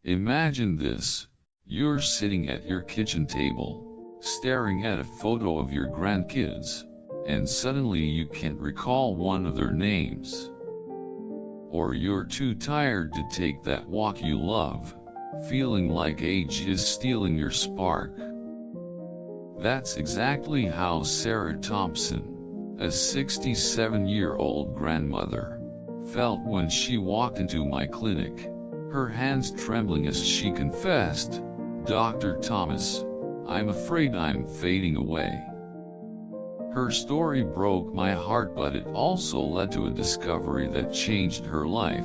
Imagine this. You're sitting at your kitchen table, staring at a photo of your grandkids, and suddenly you can't recall one of their names. Or you're too tired to take that walk you love, feeling like age is stealing your spark. That's exactly how Sarah Thompson, a 67-year-old grandmother, felt when she walked into my clinic, her hands trembling as she confessed, "Dr. Thomas, I'm afraid I'm fading away." Her story broke my heart, but it also led to a discovery that changed her life: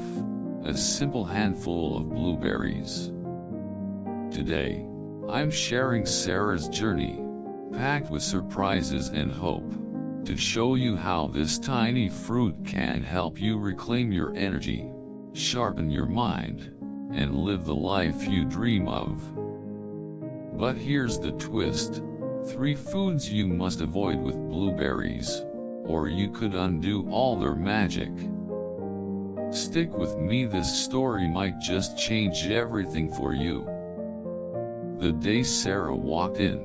a simple handful of blueberries. Today, I'm sharing Sarah's journey, packed with surprises and hope, to show you how this tiny fruit can help you reclaim your energy, sharpen your mind, and live the life you dream of. But here's the twist: 3 foods you must avoid with blueberries, or you could undo all their magic. Stick with me, this story might just change everything for you. The day Sarah walked in.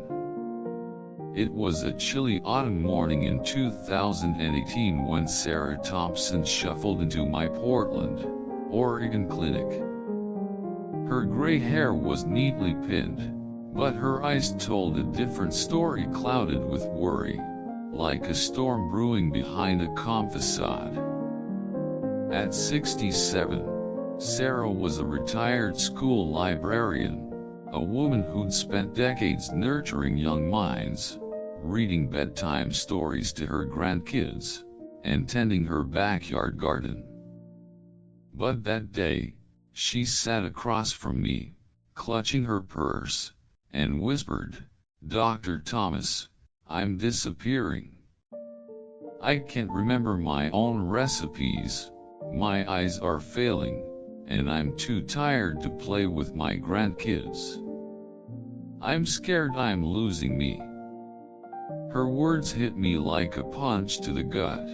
It was a chilly autumn morning in 2018 when Sarah Thompson shuffled into my Portland, Oregon clinic. Her gray hair was neatly pinned, but her eyes told a different story, clouded with worry, like a storm brewing behind a calm facade. At 67, Sarah was a retired school librarian, a woman who'd spent decades nurturing young minds, reading bedtime stories to her grandkids, and tending her backyard garden. But that day, she sat across from me, clutching her purse, and whispered, "Dr. Thomas, I'm disappearing. I can't remember my own recipes, my eyes are failing, and I'm too tired to play with my grandkids. I'm scared I'm losing me." Her words hit me like a punch to the gut.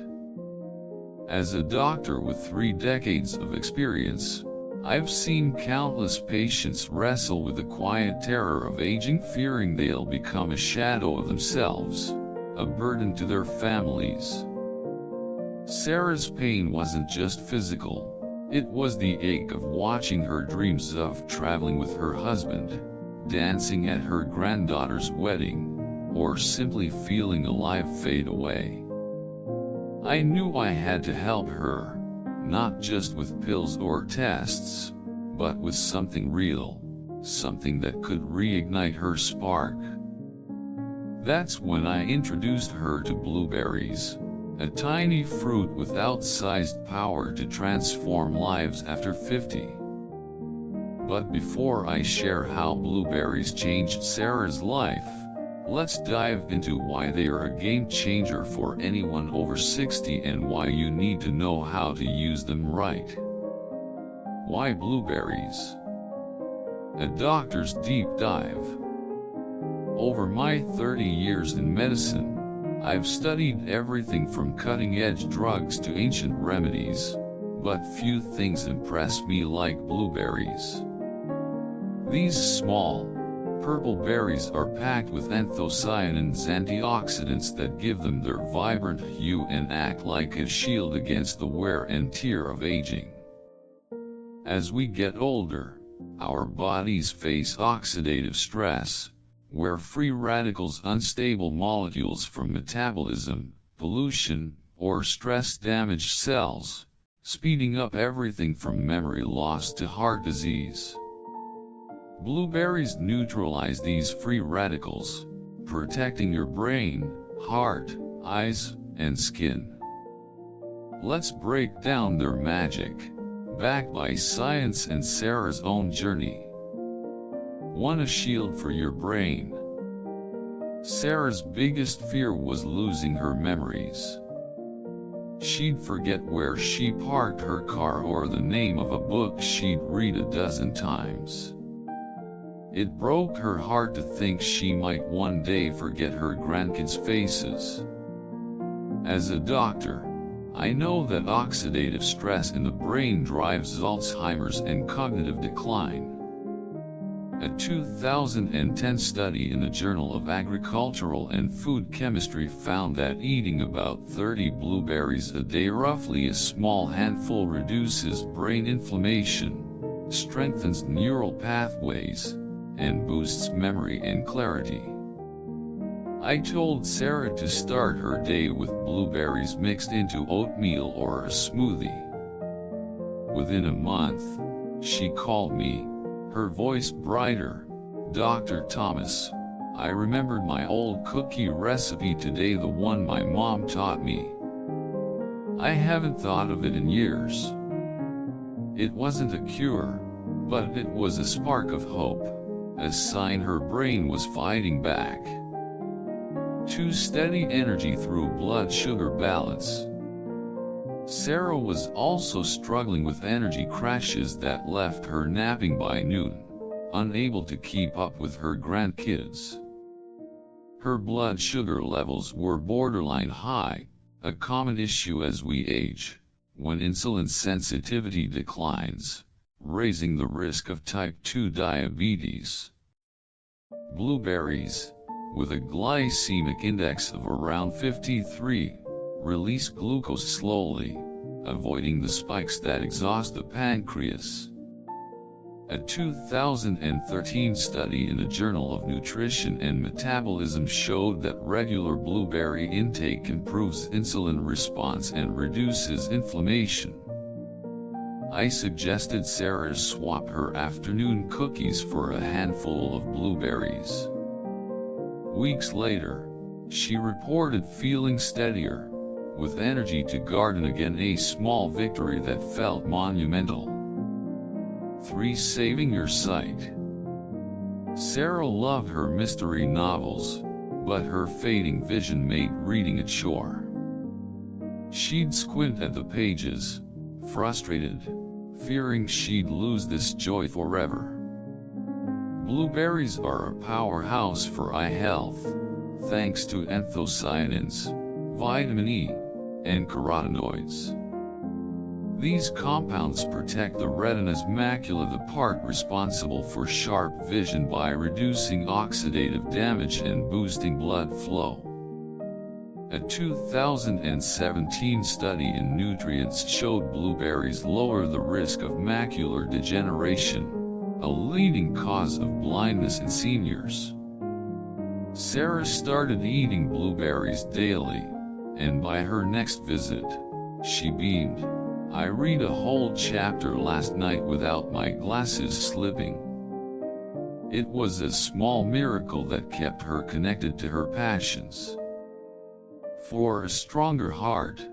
As a doctor with 3 decades of experience, I've seen countless patients wrestle with the quiet terror of aging, fearing they'll become a shadow of themselves, a burden to their families. Sarah's pain wasn't just physical, it was the ache of watching her dreams of traveling with her husband, dancing at her granddaughter's wedding, or simply feeling alive fade away. I knew I had to help her, not just with pills or tests, but with something real, something that could reignite her spark. That's when I introduced her to blueberries, a tiny fruit with outsized power to transform lives after 50. But before I share how blueberries changed Sarah's life, let's dive into why they are a game changer for anyone over 60 and why you need to know how to use them right. Why blueberries? A doctor's deep dive. Over my 30 years in medicine, I've studied everything from cutting-edge drugs to ancient remedies, but few things impress me like blueberries. These small, purple berries are packed with anthocyanins, antioxidants that give them their vibrant hue and act like a shield against the wear and tear of aging. As we get older, our bodies face oxidative stress, where free radicals, unstable molecules from metabolism, pollution, or stress damage cells, speeding up everything from memory loss to heart disease. Blueberries neutralize these free radicals, protecting your brain, heart, eyes, and skin. Let's break down their magic, backed by science and Sarah's own journey. 1. A shield for your brain. Sarah's biggest fear was losing her memories. She'd forget where she parked her car or the name of a book she'd read a dozen times. It broke her heart to think she might one day forget her grandkids' faces. As a doctor, I know that oxidative stress in the brain drives Alzheimer's and cognitive decline. A 2010 study in the Journal of Agricultural and Food Chemistry found that eating about 30 blueberries a day, roughly a small handful, reduces brain inflammation, strengthens neural pathways, and boosts memory and clarity. I told Sarah to start her day with blueberries mixed into oatmeal or a smoothie. Within a month, she called me, her voice brighter. "Dr. Thomas, I remembered my old cookie recipe today, the one my mom taught me. I haven't thought of it in years." It wasn't a cure, but it was a spark of hope, a sign her brain was fighting back to steady energy through blood sugar balance. Sarah was also struggling with energy crashes that left her napping by noon, unable to keep up with her grandkids. Her blood sugar levels were borderline high, a common issue as we age, when insulin sensitivity declines, raising the risk of type 2 diabetes. Blueberries, with a glycemic index of around 53, release glucose slowly, avoiding the spikes that exhaust the pancreas. A 2013 study in the Journal of Nutrition and Metabolism showed that regular blueberry intake improves insulin response and reduces inflammation. I suggested Sarah swap her afternoon cookies for a handful of blueberries. Weeks later, she reported feeling steadier, with energy to garden again, a small victory that felt monumental. 3. Saving your sight. Sarah loved her mystery novels, but her fading vision made reading a chore. She'd squint at the pages, frustrated, fearing she'd lose this joy forever. Blueberries are a powerhouse for eye health, thanks to anthocyanins, vitamin E, and carotenoids. These compounds protect the retina's macula, the part responsible for sharp vision, by reducing oxidative damage and boosting blood flow. A 2017 study in Nutrients showed blueberries lower the risk of macular degeneration, a leading cause of blindness in seniors. Sarah started eating blueberries daily, and by her next visit, she beamed. "I read a whole chapter last night without my glasses slipping." It was a small miracle that kept her connected to her passions. For a stronger heart.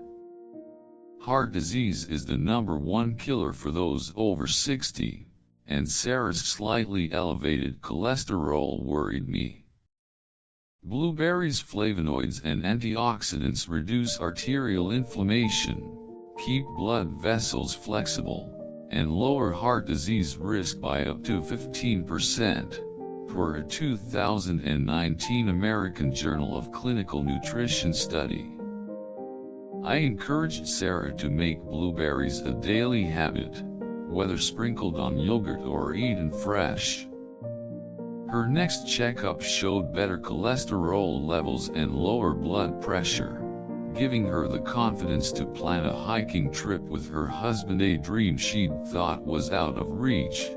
Heart disease is the #1 killer for those over 60, and Sarah's slightly elevated cholesterol worried me. Blueberries' flavonoids and antioxidants reduce arterial inflammation, keep blood vessels flexible, and lower heart disease risk by up to 15%, per a 2019 American Journal of Clinical Nutrition study. I encouraged Sarah to make blueberries a daily habit, whether sprinkled on yogurt or eaten fresh. Her next checkup showed better cholesterol levels and lower blood pressure, giving her the confidence to plan a hiking trip with her husband, a dream she'd thought was out of reach.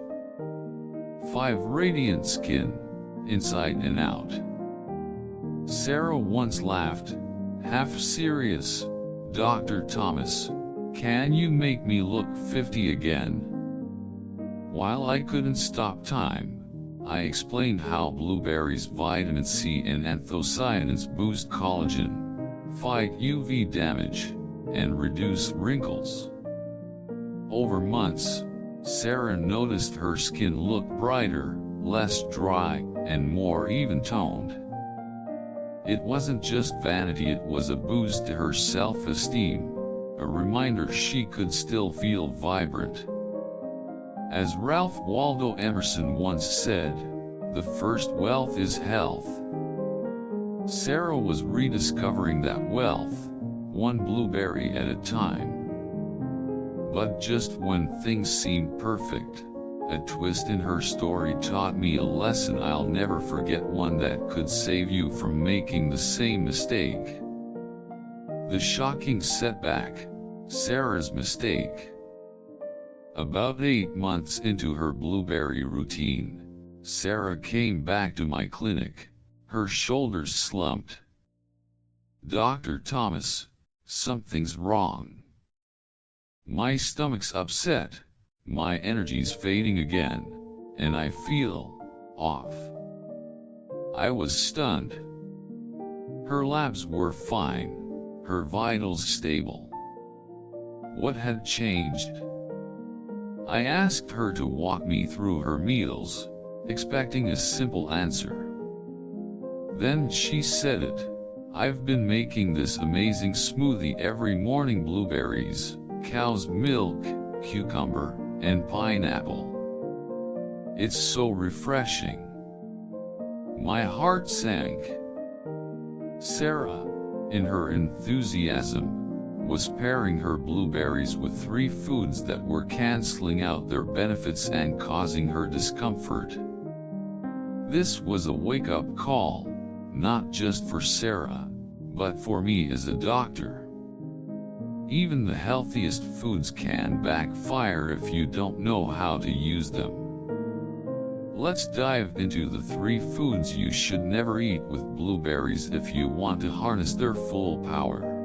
5. Radiant skin, inside and out. Sarah once laughed, half serious, "Dr. Thomas, can you make me look 50 again?" While I couldn't stop time, I explained how blueberries' vitamin C and anthocyanins boost collagen, fight UV damage, and reduce wrinkles. Over months, Sarah noticed her skin looked brighter, less dry, and more even-toned. It wasn't just vanity, it was a boost to her self-esteem, a reminder she could still feel vibrant. As Ralph Waldo Emerson once said, "The first wealth is health." Sarah was rediscovering that wealth, one blueberry at a time. But just when things seemed perfect, A twist in her story taught me a lesson I'll never forget, one that could save you from making the same mistake. The shocking setback, Sarah's mistake. About 8 months into her blueberry routine, Sarah came back to my clinic, her shoulders slumped. "Dr. Thomas, something's wrong. My stomach's upset, my energy's fading again, and I feel off." I was stunned. Her labs were fine, her vitals stable. What had changed? I asked her to walk me through her meals, expecting a simple answer. Then she said it. "I've been making this amazing smoothie every morning: blueberries, cow's milk, cucumber, and pineapple. It's so refreshing." My heart sank. Sarah, in her enthusiasm, was pairing her blueberries with 3 foods that were canceling out their benefits and causing her discomfort. This was a wake-up call, not just for Sarah, but for me as a doctor. Even the healthiest foods can backfire if you don't know how to use them. Let's dive into the 3 foods you should never eat with blueberries if you want to harness their full power.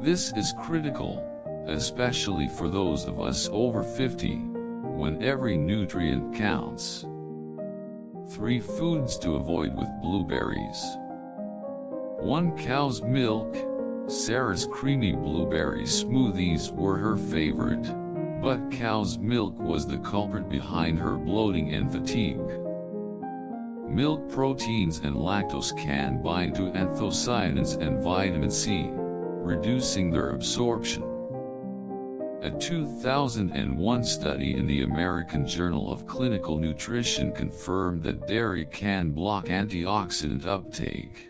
This is critical, especially for those of us over 50, when every nutrient counts. 3 foods to avoid with blueberries. 1. Cow's milk. Sarah's creamy blueberry smoothies were her favorite, but cow's milk was the culprit behind her bloating and fatigue. Milk proteins and lactose can bind to anthocyanins and vitamin C, reducing their absorption. A 2001 study in the American Journal of Clinical Nutrition confirmed that dairy can block antioxidant uptake.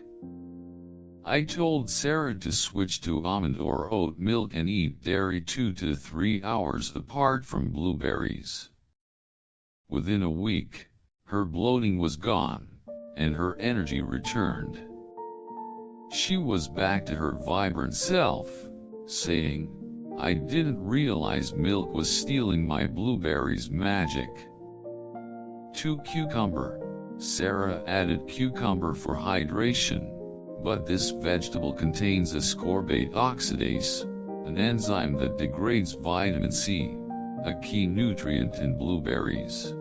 I told Sarah to switch to almond or oat milk and eat dairy 2 to 3 hours apart from blueberries. Within a week, her bloating was gone, and her energy returned. She was back to her vibrant self, saying, "I didn't realize milk was stealing my blueberries' magic." 2. Cucumber. Sarah added cucumber for hydration, but this vegetable contains ascorbate oxidase, an enzyme that degrades vitamin C, a key nutrient in blueberries.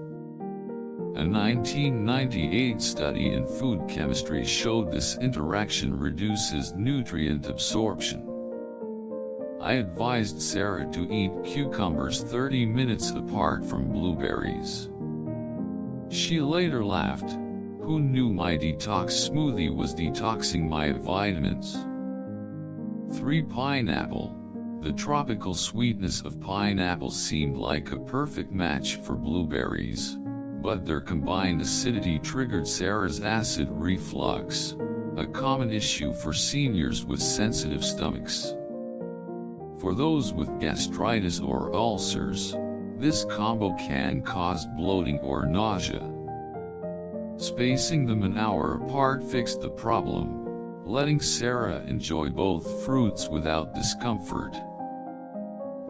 A 1998 study in food chemistry showed this interaction reduces nutrient absorption. I advised Sarah to eat cucumbers 30 minutes apart from blueberries. She later laughed. Who knew my detox smoothie was detoxing my vitamins? 3. Pineapple. The tropical sweetness of pineapple seemed like a perfect match for blueberries, but their combined acidity triggered Sarah's acid reflux, a common issue for seniors with sensitive stomachs. For those with gastritis or ulcers, this combo can cause bloating or nausea. Spacing them an hour apart fixed the problem, letting Sarah enjoy both fruits without discomfort.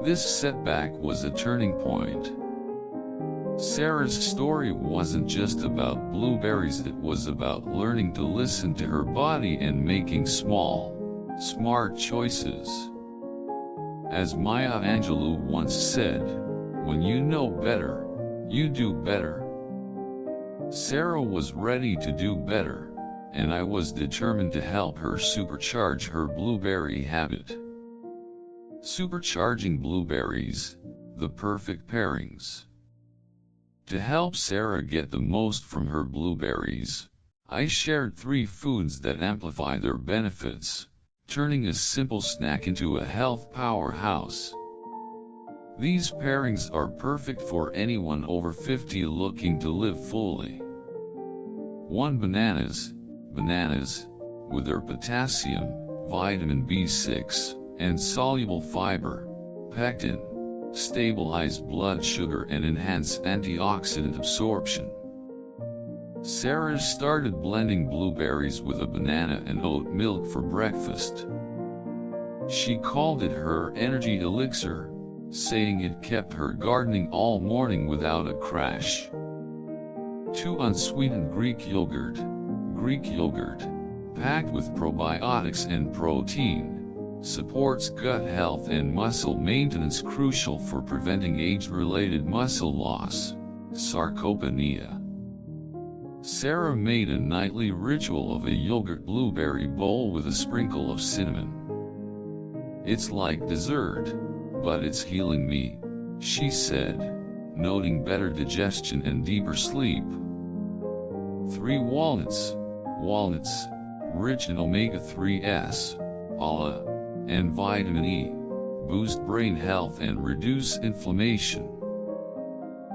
This setback was a turning point. Sarah's story wasn't just about blueberries, it was about learning to listen to her body and making small, smart choices. As Maya Angelou once said, "When you know better, you do better." Sarah was ready to do better, and I was determined to help her supercharge her blueberry habit. Supercharging blueberries, the perfect pairings. To help Sarah get the most from her blueberries, I shared 3 foods that amplify their benefits, turning a simple snack into a health powerhouse. These pairings are perfect for anyone over 50 looking to live fully. 1. Bananas. Bananas, with their potassium, vitamin B6, and soluble fiber, pectin, stabilize blood sugar and enhance antioxidant absorption. Sarah started blending blueberries with a banana and oat milk for breakfast. She called it her energy elixir, saying it kept her gardening all morning without a crash. 2 unsweetened Greek yogurt. Greek yogurt, packed with probiotics and protein, supports gut health and muscle maintenance, crucial for preventing age-related muscle loss, sarcopenia. Sarah made a nightly ritual of a yogurt blueberry bowl with a sprinkle of cinnamon. "It's like dessert, but it's healing me," she said, noting better digestion and deeper sleep. 3 walnuts. Walnuts, rich in omega-3s, ALA, and vitamin E, boost brain health and reduce inflammation.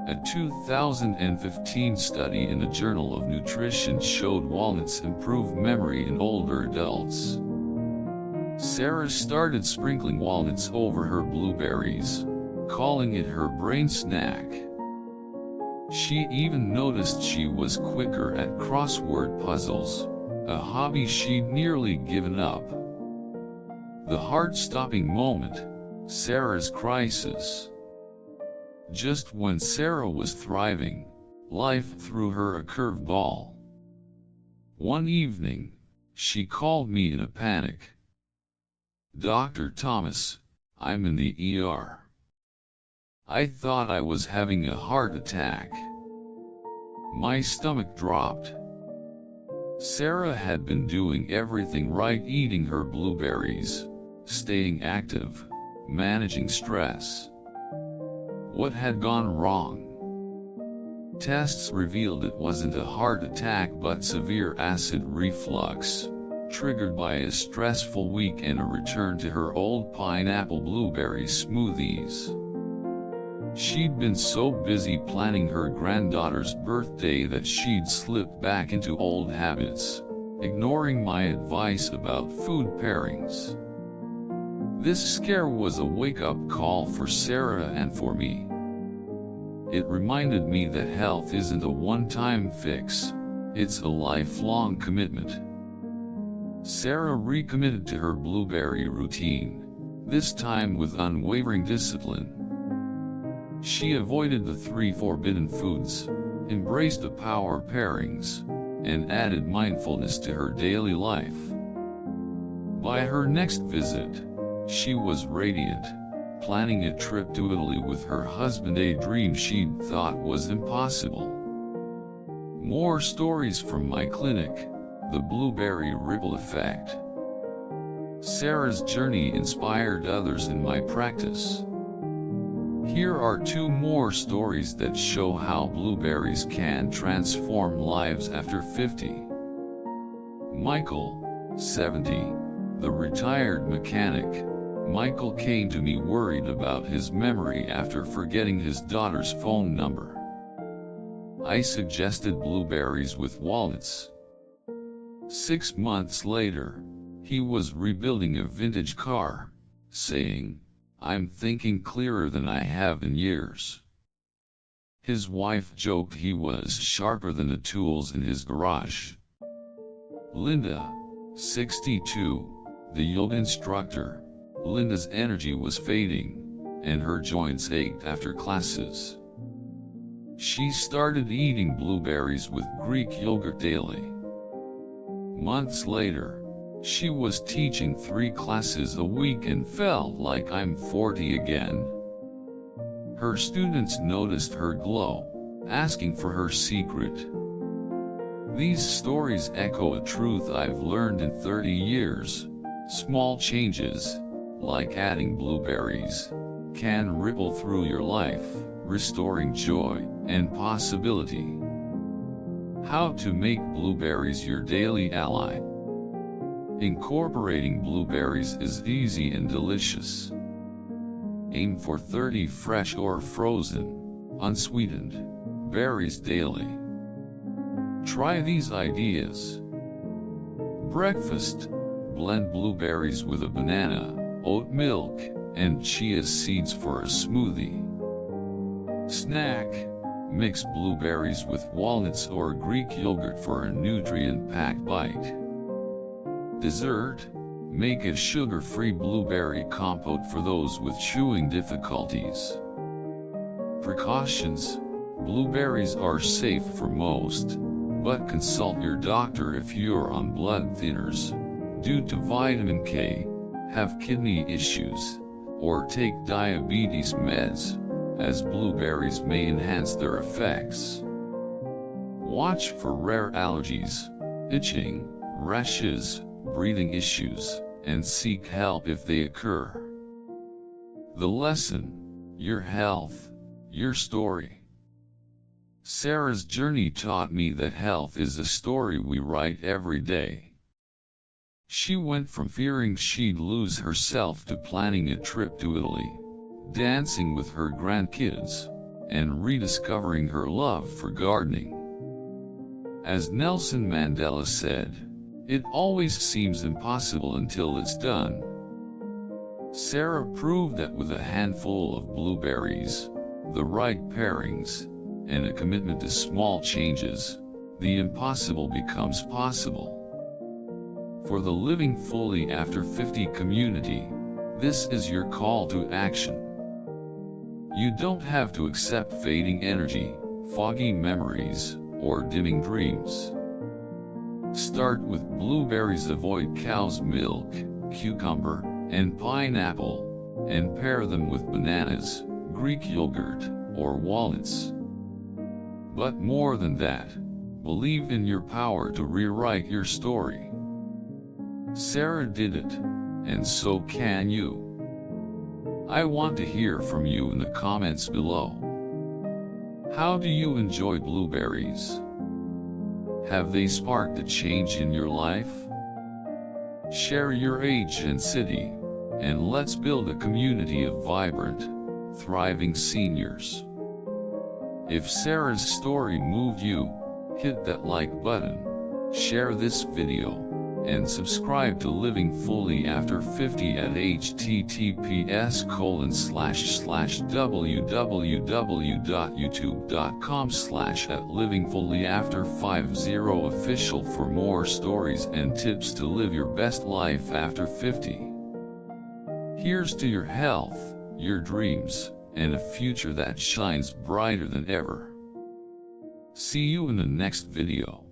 A 2015 study in the Journal of Nutrition showed walnuts improve memory in older adults. Sarah started sprinkling walnuts over her blueberries, calling it her brain snack. She even noticed she was quicker at crossword puzzles, a hobby she'd nearly given up. The heart-stopping moment, Sarah's crisis. Just when Sarah was thriving, life threw her a curveball. One evening, she called me in a panic. "Dr. Thomas, I'm in the ER. I thought I was having a heart attack." My stomach dropped. Sarah had been doing everything right, eating her blueberries, staying active, managing stress. What had gone wrong? Tests revealed it wasn't a heart attack but severe acid reflux, triggered by a stressful week and a return to her old pineapple blueberry smoothies. She'd been so busy planning her granddaughter's birthday that she'd slipped back into old habits, ignoring my advice about food pairings. This scare was a wake-up call for Sarah and for me. It reminded me that health isn't a one-time fix, it's a lifelong commitment. Sarah recommitted to her blueberry routine, this time with unwavering discipline. She avoided the 3 forbidden foods, embraced the power pairings, and added mindfulness to her daily life. By her next visit, she was radiant, planning a trip to Italy with her husband, a dream she'd thought was impossible. More stories from my clinic, the blueberry ripple effect. Sarah's journey inspired others in my practice. Here are 2 more stories that show how blueberries can transform lives after 50. Michael, 70, the retired mechanic. Michael came to me worried about his memory after forgetting his daughter's phone number. I suggested blueberries with walnuts. 6 months later, he was rebuilding a vintage car, saying, "I'm thinking clearer than I have in years." His wife joked he was sharper than the tools in his garage. Linda, 62, the yoga instructor. Linda's energy was fading, and her joints ached after classes. She started eating blueberries with Greek yogurt daily. Months later, she was teaching 3 classes a week and felt like I'm 40 again. Her students noticed her glow, asking for her secret. These stories echo a truth I've learned in 30 years. Small changes, like adding blueberries, can ripple through your life, restoring joy and possibility. How to make blueberries your daily ally. Incorporating blueberries is easy and delicious. Aim for 30 fresh or frozen, unsweetened, berries daily. Try these ideas. Breakfast, blend blueberries with a banana, oat milk, and chia seeds for a smoothie. Snack: mix blueberries with walnuts or Greek yogurt for a nutrient-packed bite. Dessert: make a sugar-free blueberry compote for those with chewing difficulties. Precautions: blueberries are safe for most, but consult your doctor if you're on blood thinners, due to vitamin K, have kidney issues, or take diabetes meds, as blueberries may enhance their effects. Watch for rare allergies, itching, rashes, breathing issues, and seek help if they occur. The lesson: your health, your story. Sarah's journey taught me that health is a story we write every day. She went from fearing she'd lose herself to planning a trip to Italy, dancing with her grandkids, and rediscovering her love for gardening. As Nelson Mandela said, "It always seems impossible until it's done." Sarah proved that with a handful of blueberries, the right pairings, and a commitment to small changes, the impossible becomes possible. For the Living Fully After 50 community, this is your call to action. You don't have to accept fading energy, foggy memories, or dimming dreams. Start with blueberries, avoid cow's milk, cucumber, and pineapple, and pair them with bananas, Greek yogurt, or walnuts. But more than that, believe in your power to rewrite your story. Sarah did it, and so can you. I want to hear from you in the comments below. How do you enjoy blueberries? Have they sparked a change in your life? Share your age and city, and let's build a community of vibrant, thriving seniors. If Sarah's story moved you, hit that like button, share this video, and subscribe to Living Fully After 50 at https://www.youtube.com/@livingfullyafter50 official for more stories and tips to live your best life after 50. Here's to your health, your dreams, and a future that shines brighter than ever. See you in the next video.